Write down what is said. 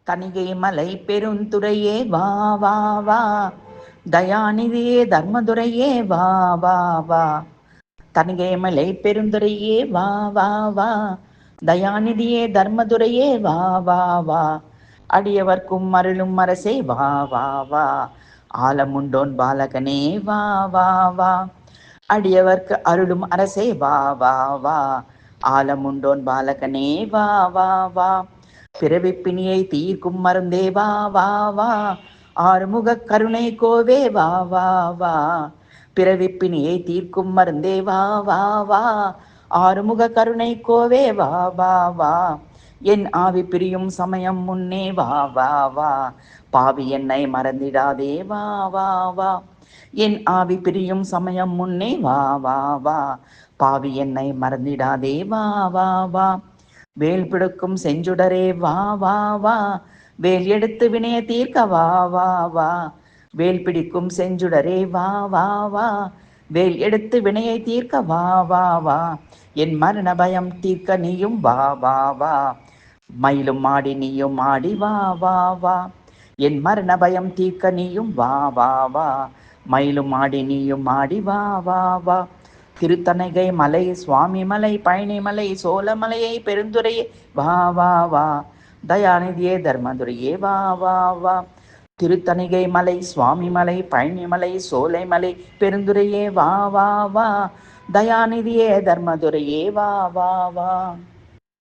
தணிகை மலை பெருந்துறையே வா வா வா, தயாநிதியே தர்மதுரையே வா வா வா. தணிகை மலை பெருந்துறையே வா வா வா, தயாநிதியே தர்மதுரையே வா வா வா. அடியவர்க்கும் அருளும் அரசே வா வா வா, ஆலமுண்டோன் பாலகனே வா வா வா. அடியவர்க்கு அருளும் அரசே வா வா வா, ஆலமுண்டோன் பாலகனே வா வா வா. பிறவிப்பிணியை தீர்க்கும் மருந்தே வா வா வா, ஆறுமுக கருணை கோவே வா வா வா. பிறவிப்பிணியை தீர்க்கும் மருந்தே வா வா வா, ஆறுமுக கருணை கோவே வா வா வா. என் ஆவி பிரியும் சமயம் முன்னே வா வா வா, பாவி என்னை மறந்திடாதே வா வா வா. என் ஆவி பிரியும் சமயம் முன்னே வா வா வா, பாவி என்னை மறந்திடாதே வா வா வா. வேல் பிடிக்கும் செஞ்சுடரே வா வா வா, வேல் எடுத்து வினைய தீர்க்க வா வா வா. வேல் பிடிக்கும் செஞ்சுடரே வா வா வா, வேல் எடுத்து வினையை தீர்க்க வா வா வா. என் மரண பயம் தீர்க்க நீயும் வா வா வா, மயிலும் மாடி நீயும் ஆடி வா வா வா. என் மரண பயம் தீர்க்க நீயும் வா வா வா, மயிலும் ஆடி நீயும் ஆடி வா வா வா. திருத்தணிகை மலை சுவாமி மலை பழனிமலை சோழமலையை பெருந்துரையே வா வா வா, தயாநிதியே தர்மதுரையே வா வா வா. திருத்தணிகை மலை சுவாமி மலை பழனிமலை சோலைமலை பெருந்துரையே வா வா வா, தயாநிதியே தர்மதுரையே வா வா வா.